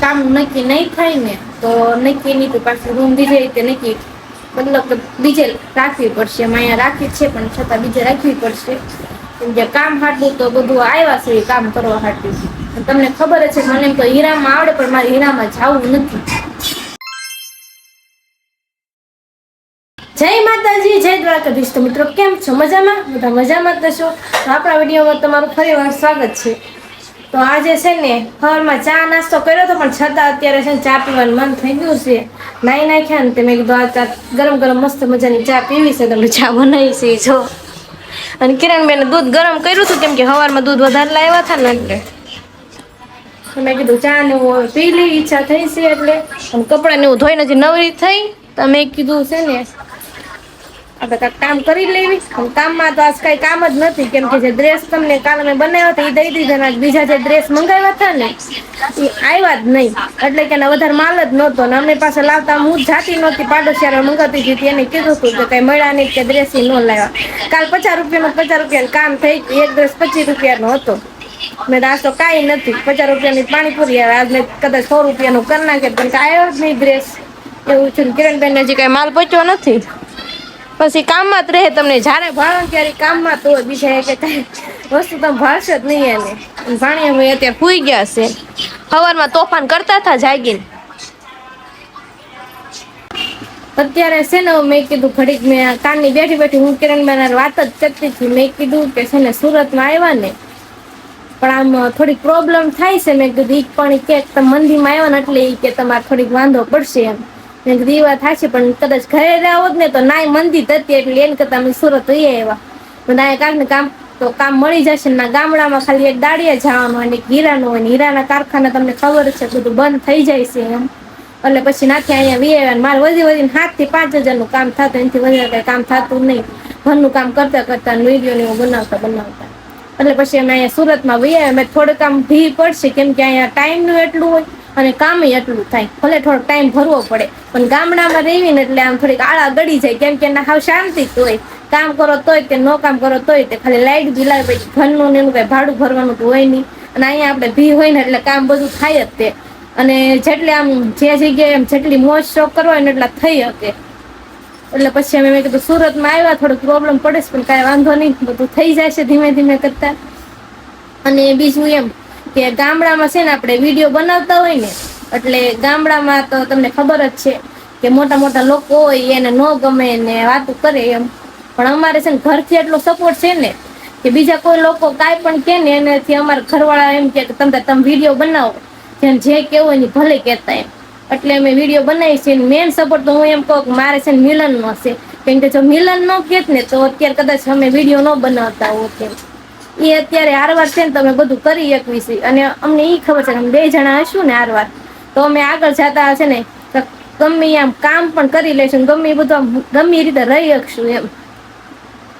કામ નક્કી નહીં થાય ને તો નક્કી નહીં તો પાછું રૂમ બીજે રીતે નક્કી મતલબ બીજે રાખવી પડશે. એમાં અહીંયા રાખી છે પણ છતાં બીજે રાખવી પડશે. કેમ કે કામ હાટું તો બધું આવ્યા છે એ કામ કરવા હાટું. તમને ખબર છે મને એમ તો હીરામાં આવડે પણ મારે હીરામાં જવું નથી. જય માતાજી, જય દ્વારકાધીશ. તો મિત્રો કેમ છો? મજામાં? બધા મજામાં જ છો. તો આપણા વિડીયોમાં તમારું ફરી વાર સ્વાગત છે. તો આજે છે ને સવારમાં ચા નાસ્તો કર્યો હતો પણ છતાં અત્યારે છે ને ચા પીવાનું મન થઈ ગયું છે. નાઈ નાખ્યા ને મેં કીધું આ ચા ગરમ ગરમ મસ્ત મજાની ચા પીવી છે. તમે ચા બનાવી છે જો. અને કિરણબેને દૂધ ગરમ કર્યું હતું કેમ કે સવારમાં દૂધ વધારે લાવ્યા હતા ને એટલે મેં કીધું ચા ને હું પી લઈ, ઈચ્છા થઈ છે એટલે. અને કપડાં ને હું ધોઈને હજી નવરી થઈ તો મેં કીધું છે ને આપણે કાંઈક કામ કરી લેવી. કામમાં તો આજ કાંઈ કામ જ નથી કેમ કે જે ડ્રેસ તમને કાલે મેં બનાવ્યા હતા એ દઈ દીધા. બીજા જે ડ્રેસ મંગાવ્યા હતા ને એ આવ્યા જ નહીં એટલે કે વધારે માલ જ નહોતો ને અમને પાસે લાવતા હું જાતી નહોતી. પાડોશિયારો મંગાવતી હતી એને કીધું હતું કે કંઈ મળ્યા નહીં કે ડ્રેસ ન લાવ્યા. કાલ 50 રૂપિયાનું કામ થઈ ગયું. એક ડ્રેસ 25 રૂપિયાનો હતો. મેં આજ તો કાંઈ નથી. 50 રૂપિયાની પાણીપુરી આવે આજ મેં કદાચ 100 રૂપિયાનું કરી નાખે પણ આવ્યો જ નહીં ડ્રેસ. એવું છે. કિરણબેન હજી કાંઈ માલ પચ્યો નથી. પછી કામમાં જ રહે. તમને જ્યારે ભાણો ત્યારે કામમાં તો બીજા કે કઈ વસ્તુ તમે ભાળશે જ નહીં એને. ભાણિયા ભાઈ અત્યારે સુઈ ગયા છે. સવારમાં તોફાન કરતા હતા જાગીને. અત્યારે છે ને મેં કીધું ઘડીક મેં કાનની બેઠી બેઠી હું કિરણબેન વાત જ કરતી હતી. મેં કીધું કે છે ને સુરતમાં આવ્યા ને પણ આમ થોડીક પ્રોબ્લેમ થાય છે. મેં કીધું ઈ પણ કે તમે મંદીમાં આવ્યા ને એટલે કે તમારે થોડીક વાંધો પડશે એમ. મેં કીધું એ વાત થશે પણ કદાચ ઘરે રહ્યા હોત ને તો નાય મંદી હતી એટલે એને કરતા અમે સુરત જઈ આવ્યા. નાય કાંક કામ તો કામ મળી જશે ને. ગામડામાં ખાલી એક દાડિયા જવાનું હોય ને એક હીરાનું હોય ને હીરાના કારખાના તમને ખબર છે બધું બંધ થઈ જાય છે એમ. એટલે પછી નાથી અહીંયા વી આવ્યા. મારે વધીને 7 થી 5 હજારનું કામ થતું. એનાથી વધારે કંઈ કામ થતું નહીં. ઘરનું કામ કરતા કરતા વિડીયો ને બનાવતા એટલે પછી અમે અહીંયા સુરતમાં વી આવ્યા. મેં થોડું કામ ભી પડશે કેમ કે અહીંયા ટાઈમનું એટલું હોય અને કામ એટલું થાય. ભલે થોડો ટાઈમ ભરવો પડે પણ ગામડામાં રહીને એટલે આમ થોડીક આળા ગળી જાય કેમ કે એના હાવ શાંતિ જ હોય. કામ કરો તોય તે નો કામ કરો તોય તે ખાલી લાઈટ બિલ આવે પછી ઘરનું ને એનું કઈ ભાડું ભરવાનું તો હોય નહીં. અને અહીંયા આપણે ભી હોય ને એટલે કામ બધું થાય જ તે. અને જેટલે આમ જે જગ્યાએ એમ જેટલી મોજ શોખ કરવા હોય ને એટલા થઈ શકે. એટલે પછી અમે મેં કીધું સુરતમાં આવ્યા થોડું પ્રોબ્લેમ પડે છે પણ કાંઈ વાંધો નહીં બધું થઈ જાય છે ધીમે ધીમે કરતા. અને બીજું એમ કે ગામડામાં છે ને આપણે વિડીયો બનાવતા હોય ને એટલે ગામડામાં તો તમને ખબર જ છે કે મોટા મોટા લોકો હોય એને ન ગમે ને વાતું કરે એમ. પણ અમારે છે ને ઘરથી એટલો સપોર્ટ છે ને કે બીજા કોઈ લોકો કાંઈ પણ કે ને એનાથી અમારા ઘરવાળા એમ કે તમે વિડીયો બનાવો જેને જે કેવું એની ભલે કહેતા એમ. એટલે અમે વિડીયો બનાવી છે. મેન સપોર્ટ તો હું એમ કહું કે મારે છે ને મિલનનો છે કેમ કે જો મિલન ન કહેત ને તો અત્યારે કદાચ અમે વિડીયો ન બનાવતા હોત એમ. એ અત્યારે હારવાર છે ને તમે બધું કરી શકવી અને અમને એ ખબર છે કે અમે 2 જણા હશું ને હારવાર તો અમે આગળ જતા હશે ને ગમે આમ કામ પણ કરી લઈશું ગમે એ બધું ગમે એ રીતે રહી શકશું એમ.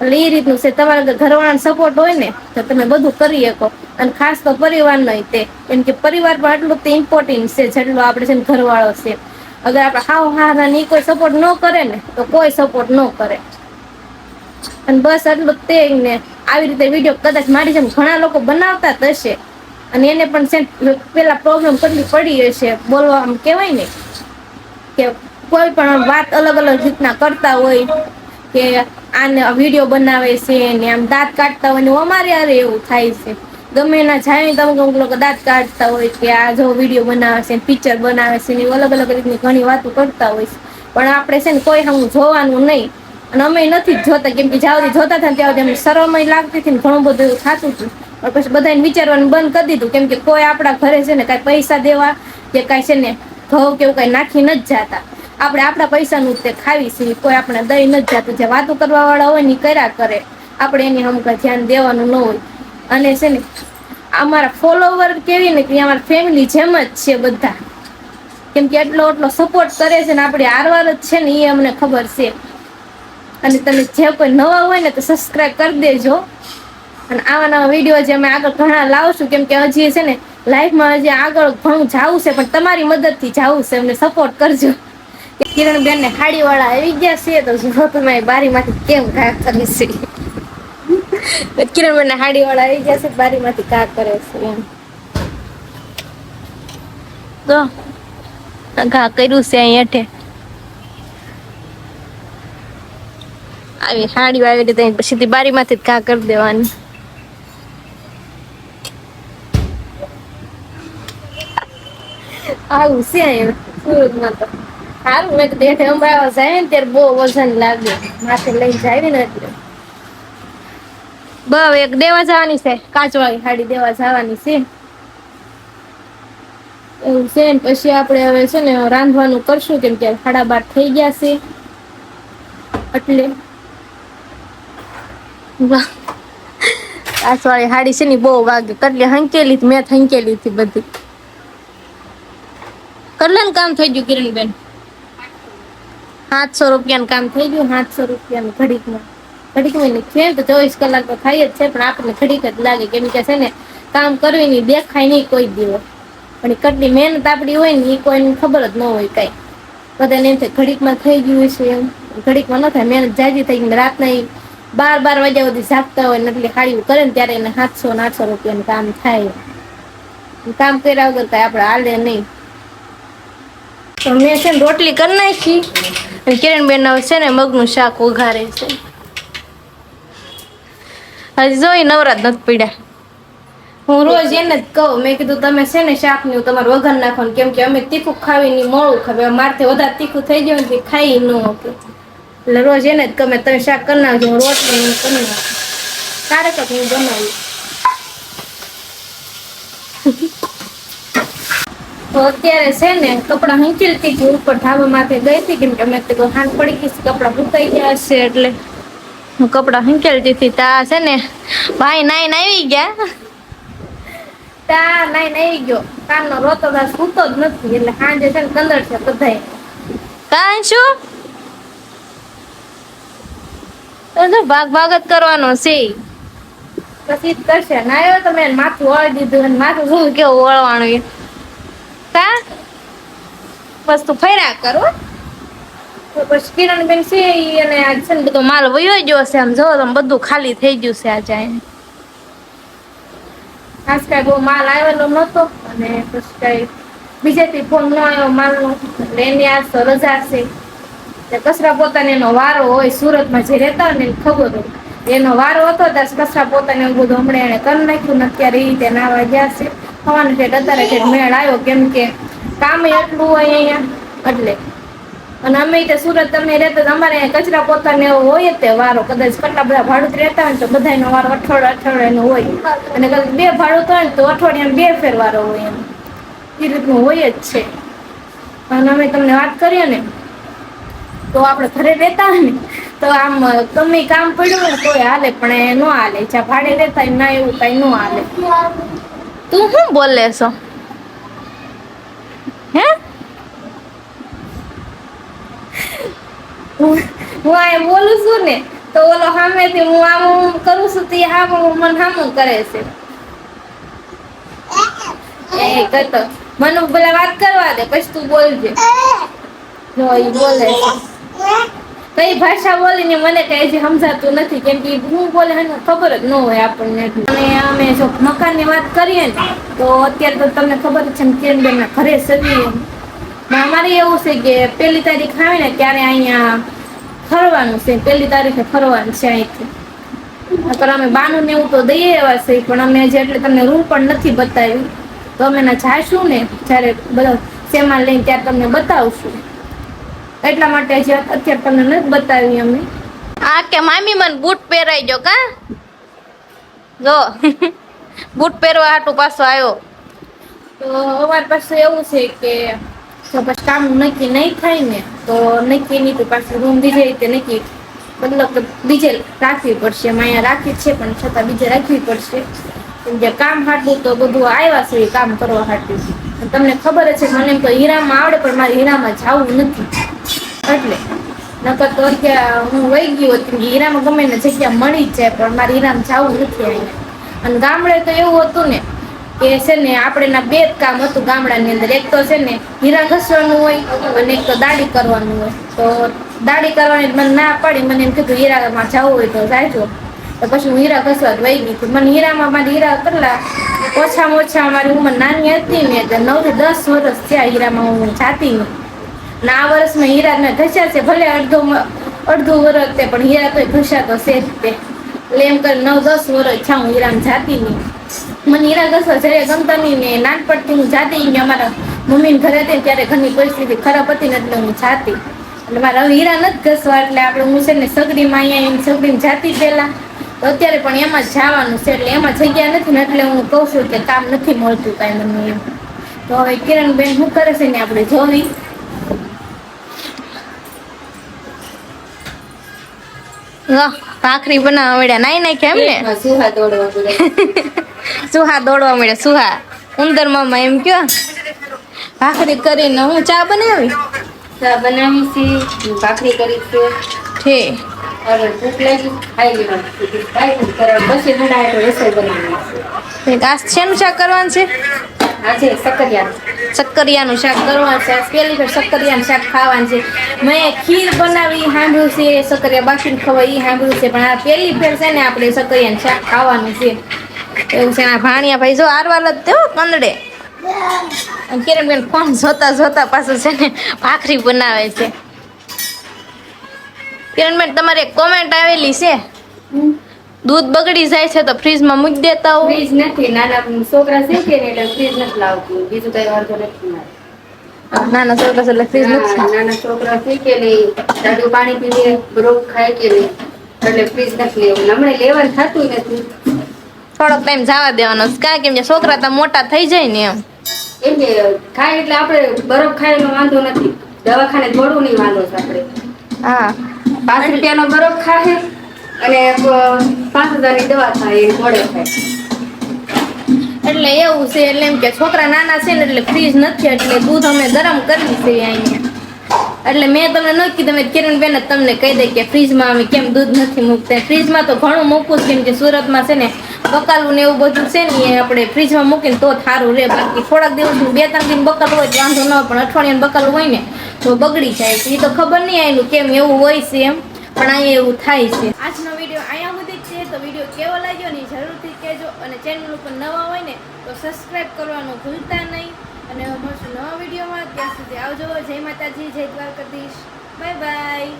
એટલે એ રીતનું છે. તમારા ઘરવાળાનો સપોર્ટ હોય ને તો તમે બધું કરી શકો. અને ખાસ તો પરિવારનો તે કેમ કે પરિવાર પણ આટલું તો ઇમ્પોર્ટન્ટ છે જેટલો આપણે છે ને ઘરવાળો છે. અગર આપણે હારા ની કોઈ સપોર્ટ ન કરે ને તો કોઈ સપોર્ટ ન કરે. અને બસ એટલું તે ને આવી રીતે વિડીયો કદાચ મારી જેમ ઘણા લોકો બનાવતા જ હશે અને એને પણ છે પેલા પ્રોબ્લેમ કેટલી પડી હશે બોલવા આમ કહેવાય ને કે કોઈ પણ વાત અલગ અલગ રીતના કરતા હોય કે આને વિડીયો બનાવે છે ને આમ દાંત કાઢતા હોય ને અમારે યારે એવું થાય છે. ગમે એના જાય તમે અમુક લોકો દાંત કાઢતા હોય કે આ જો વિડીયો બનાવે છે પિક્ચર બનાવે છે ને અલગ અલગ રીતની ઘણી વાતો કરતા હોય છે. પણ આપણે છે ને કોઈ હમ જોવાનું નહીં. અને અમે નથી જ જોતા કેમ કે જ્યાં જોતા હતા ત્યાં અમને શરમ લાગતી હતી ને ઘણું બધું એવું થતું હતું. પણ પછી બધાને વિચારવાનું બંધ કરી દીધું કેમ કે કોઈ આપણા ઘરે છે ને કાંઈ પૈસા દેવા કે કાંઈ છે ને ઘઉં કે એવું કાંઈ નાખી નથી જતા. આપણે આપણા પૈસાનું તે ખાવી છીએ. કોઈ આપણે દઈ નથી જતું. જે વાતો કરવા વાળા હોય ને કર્યા કરે. આપણે એની હમ કાંઈ ધ્યાન દેવાનું ન હોય. અને છે ને અમારા ફોલોવર કેવી ને કે અમારા ફેમિલી જેમ જ છે બધા કેમ કે એટલો સપોર્ટ કરે છે ને આપણી હારવાર જ છે ને એ અમને ખબર છે. અને તમે જે કોઈ નવા હોય ને તો સબસ્ક્રાઇબ કરી દેજો. અને આવા નવા વિડીયો જે અમે આગળ ઘણા લાવશું કેમ કે હજી છે ને લાઈફમાં હજી આગળ ઘણું જવું છે પણ તમારી મદદથી જવું છે. અમને સપોર્ટ કરજો. કિરણબેન ને હાડીવાળા આવી ગયા છે તો જો તમે બારીમાંથી કેમ ઘા કરી છે. કિરણબેન ને હાડીવાળા આવી ગયા છે બારીમાંથી ઘા કરે છે એમ. તો ઘા કર્યું છે અહીં હેઠે આવી હાડી આવી રીતે પછી બારી માંથી ઘા કરી દેવાની. આવું છે સુરતમાં તો સારું મેં તો અંબાવા જાય ને ત્યારે બહુ વજન લાગે માથે લઈ જાય ને એટલે બહુ એક દેવા જવાની છે કાચવાળી હાડી દેવા જવાની છે. એવું છે ને પછી આપડે હવે છે ને રાંધવાનું કરશું કેમ કે 12:30 થઈ ગયા છે એટલે વાહ કાચવાળી હાડી છે ને બહુ વાગે કેટલી હંકેલી મેં હંકેલી હતી બધી. કેટલાનું કામ થઈ ગયું કિરણબેન? 700 રૂપિયાનું કામ થઈ ગયું. 700 રૂપિયાનું ઘડીકમાં છે તો 24 કલાક તો થાય જ છે પણ આપણને ઘડીક જ લાગે કેમ કે છે ને કામ કરવી નહીં દેખાય નહીં કોઈ દિવસ પણ કેટલી મહેનત આપડી હોય ને એ કોઈને ખબર જ ન હોય કઈ બધાને એમ થાય ઘડીકમાં થઈ ગયું છે એમ ઘડીકમાં ન થાય મહેનત જાજી થઈ ગઈ રાતના 12 વાગ્યા સુધી જાગતા હોય ને એટલી હાડીઓ કરે ને ત્યારે એને 700 800 રૂપિયાનું કામ થાય. કામ કર્યા વગર કઈ આપડે હાલે નહીં. તો મેં છે ને રોટલી કરી નાખી અને કિરણબેન છે ને મગનું શાક વઘારે છે. હજી જોઈ નવરાત નથી પડ્યા. હું રોજ એને જ કહું મેં કીધું તમે છે ને શાક નું તમારે વઘાર નાખવાનું કેમ કે અમે તીખું ખાવી ની મોડું ખાવે મારથી વધારે તીખું થઈ ગયું ને ખાઈ ન એટલે રોજ એને જ ગમે તમે શાક કરી નાખજો હું રોટલી કરી નાખું ક્યારેક જ હું બનાવું. તો અત્યારે છે ને કપડા હંચીલતી હતી ઉપર ધાબા માથે ગઈ હતી કેમ કે અમે તો હાંડ પડી ગઈ કપડા સુકાઈ ગયા હશે એટલે હું કપડા હંચેલતી હતી. તા છે ને ભાઈ નાઈને આવી ગયા તા નાઈને આવી ગયો કાનનો રોતો તા સૂતો જ નથી એટલે સાંજે છે ને કંદર છે બધાય કાં શું તો ભાગ ભાગ જ કરવાનો છે પછી જ કરશે નાયો તો મેં માથું ઓળી દીધું અને માથું શું કેવું ઓળવાનું કા બસ તું ફર્યા કરો પછી કિરણબેન છે અને આજ છે ને બધો માલ વયો ગયો છે આમ જોવો તો બધું ખાલી થઈ ગયું છે આજે આજ કઈ બહુ માલ આવેલો નતો અને પછી કઈ બીજેથી ફોન ન આવ્યો માલનો એટલે એની આજ તો રજા છે કચરા પોતાને એનો વારો હોય સુરતમાં જે રહેતા હોય ને એને ખબર હોય એનો વારો હતો ત્યારે કચરા પોતાને એવું બધું હમણાં એને કરી નાખ્યું ને અત્યારે એ રીતે નાવા ગયા છે થવાનું છે અત્યારે છે મેળ આવ્યો કેમ કે કામ એટલું હોય અહીંયા એટલે અને અમે તો સુરત તમે રહેતા અમારે કચરા પોતાને એવો હોય તે વારો કદાચ કેટલા બધા ભાડુત રહેતા હોય તો બધાનો વારો અઠવાડિયાનો હોય અને કદાચ 2 ભાડુત હોય ને તો અઠવાડિયામાં 2 ફેર વારો હોય એમ એ રીતનું હોય જ છે. અને અમે તમને વાત કરીએ ને તો આપણે ઘરે રહેતા હોય ને તો આમ ગમે કામ પડ્યું ને તોય હાલે પણ ન હાલે જ્યાં ભાડે રહેતા હોય ના એવું કઈ ન હાલે. તું શું બોલે છો હે? હું આ બોલું છું ને તો ઓલો સામેથી હું આમ કરું છું તે મને સામું કરે છે એ કરતો મને પેલા વાત કરવા દે પછી તું બોલજે. જો ઈ બોલે છે કઈ ભાષા બોલીને મને કઈ હજી સમજાતું નથી કેમ કે હું બોલે એને ખબર જ ન હોય આપણને. અને અમે જો મકાનની વાત કરીએ ને તો અત્યારે તો તમને ખબર છે ને કિરણબેનના ઘરે સવી અમારે એવું છે કે 1 તારીખ આવે ને ત્યારે અહીંયા ફરવાનું છે 1 તારીખે ફરવાનું છે અહીંથી પણ અમે બાનું ને એવું તો દઈએ એવા છે પણ અમે હજી એટલે તમને રૂમ પણ નથી બતાવ્યું તો અમે ના જાશું ને જ્યારે બધા સેમાન લઈને ત્યારે તમને બતાવશું એટલા માટે હજી અત્યારે તમને નથી બતાવી અમે. આ કે મામી મને બૂટ પહેરાઈ ગયો કા જો બૂટ પહેરવા હાટું પાછો આવ્યો તો અમારી પાસે એવું છે કે જો પછી કામ નક્કી નહીં થાય ને તો નક્કી નહીં તો પાછી રૂમ બીજે રીતે નક્કી મતલબ બીજે રાખવી પડશે એમ અહીંયા રાખી છે પણ છતાં બીજે રાખવી પડશે કેમ કે કામ હાટું તો બધું આવ્યા છે કામ કરવા હાટું તમને ખબર જ છે મને એમ તો હીરામાં આવડે પણ મારે હીરામાં જવું નથી એટલે નકર તો અત્યારે હું વહી ગયું હતી હીરામાં ગમે ને જગ્યા મળી જ જાય પણ મારે હીરામાં જવું નથી અહીંયા. અને ગામડે તો એવું હતું ને કે છે ને આપણે ના 2 જ કામ હતું ગામડાની અંદર એક તો છે ને હીરા ઘસવાનું હોય અને એક તો દાઢી કરવાનું હોય તો દાઢી કરવાની મને ના પાડી મને એમ કીધું હીરામાં જવું હોય તો જાયજો તો પછી હું હીરા ઘસવા વહી ગઈ હતી. મને હીરામાં મારી હીરા કેટલા ઓછામાં ઓછા મારી ઉંમર નાની હતી ને એટલે 9 થી 10 વર્ષ થયા હીરામાં હું જાતી ને. અને આ વર્ષમાં હીરા મેં ઘસ્યા છે, ભલે અડધું વર્ષ તે પણ હીરા તો ઘસ્યા તો છે જ તે. એટલે એમ કરી 9-10 વર્ષ છે હું હીરામાં જાતી નહીં. મને હીરા ઘસવા જયારે ગમતા નહીં ને નાનપણથી હું જાતી ને અમારા મમ્મીને ઘરે હતી ત્યારે ઘરની પરિસ્થિતિ ખરાબ હતી ને એટલે હું જાતી. એટલે મારે હવે હીરા નથી ઘસવા એટલે આપણે હું છે ને સગડીમાં અહીંયા સગડીમાં જાતી પહેલા, તો અત્યારે પણ એમાં જ જવાનું છે એટલે એમાં જગ્યા નથી ને એટલે હું કહું છું કે કામ નથી મળતું કાંઈ મને એમ. તો હવે કિરણબેન શું કરે છે ને આપણે જોવી. ભાખરી બનાવવા મળ્યા નાઈ નાઈ કેમ ને સુહા દોડવા મળ્યા. સુહા ઉંદર મામા એમ કયો. ભાખરી કરીને હું ચા બનાવી છે, ભાખરી કરી છે. છે અરે ભૂખ લાગી ખાઈ લેવાનું પછી બનાવે તો રસોઈ બનાવવાની છે. આ શેનું શાક કરવાનું છે? આજે સકરિયા શક્કરિયાનું શાક કરવાનું છે. પહેલી વાર શક્કરિયાનું શાક ખાવાનું છે. મેં ખીર બનાવી સાંભળ્યું છે, શક્કરિયા બાફીને ખવાય એ સાંભળ્યું છે, પણ આ પહેલી ફેર છે ને આપણે શક્કરિયાનું શાક ખાવાનું છે એવું છે. આ ભાણિયા ભાઈ જો આરવાલ જ તેવો કંદડે કિરણબેન ફોન જોતા પાછું છે ને ભાખરી બનાવે છે. કિરણબેન તમારે એક કોમેન્ટ આવેલી છે, દૂધ બગડી જાય છે તો ફ્રીજમાં મૂકી દેતા હો. ફ્રીજ નથી, નાના છોકરા શીખે ને એટલે ફ્રીજ નથી લાવતું, બીજું કઈ વાંધો નથી મારે. નાના છોકરા એટલે ફ્રીજ નથી. નાના છોકરા શીખે નહીં, ઠંડુ પાણી પીવે, બરોબર ખાય કે નહીં એટલે ફ્રીજ નથી લેવું. હમણાં લેવાનું થતું નથી. થોડોક ટાઈમ જવા દેવાનો કાંઈ કેમ છોકરા તો મોટા થઈ જાય ને એમ. એમ કે ખાય એટલે આપણે બરફ ખાય એનો વાંધો નથી, દવાખાને થોડું નહીં વાંધો છે આપણે. હા 5 રૂપિયાનો બરફ ખાય અને 5000ની દવા થાય એ ઘોડે થાય. એટલે એવું છે. એટલે એમ કે છોકરા નાના છે ને એટલે ફ્રીજ નથી એટલે દૂધ અમે ગરમ કરવી છે અહીંયા. એટલે મેં તમને ન કીધું, તમે કિરણબેન જ તમને કહી દે કે ફ્રીજમાં અમે કેમ દૂધ નથી મૂકતા. ફ્રીજમાં તો ઘણું મૂકવું છે કેમ કે સુરતમાં છે ને બકાલું ને એવું બધું છે ને એ આપણે ફ્રીજમાં મૂકીને તો સારું રહે. બાકી થોડાક દિવસ 2-3 દિન બકાલું હોય તો વાંધો ન, પણ અઠવાડિયાનું બકાલું હોય ને તો બગડી જાય. એ તો ખબર નહીં આવેલું કેમ એવું હોય છે એમ, પણ અહીંયા એવું થાય છે. આજનો વિડીયો અહીંયા સુધી જ છે. તો વિડીયો કેવો લાગ્યો ને જરૂરથી કહેજો, અને ચેનલ ઉપર નવા હોય ને તો સબસ્ક્રાઈબ કરવાનું ભૂલતા નહીં. અને મળશું નવા વિડીયોમાં. ત્યાં સુધી આવજો. જય માતાજી, જય દ્વારકાધીશ, બાય બાય.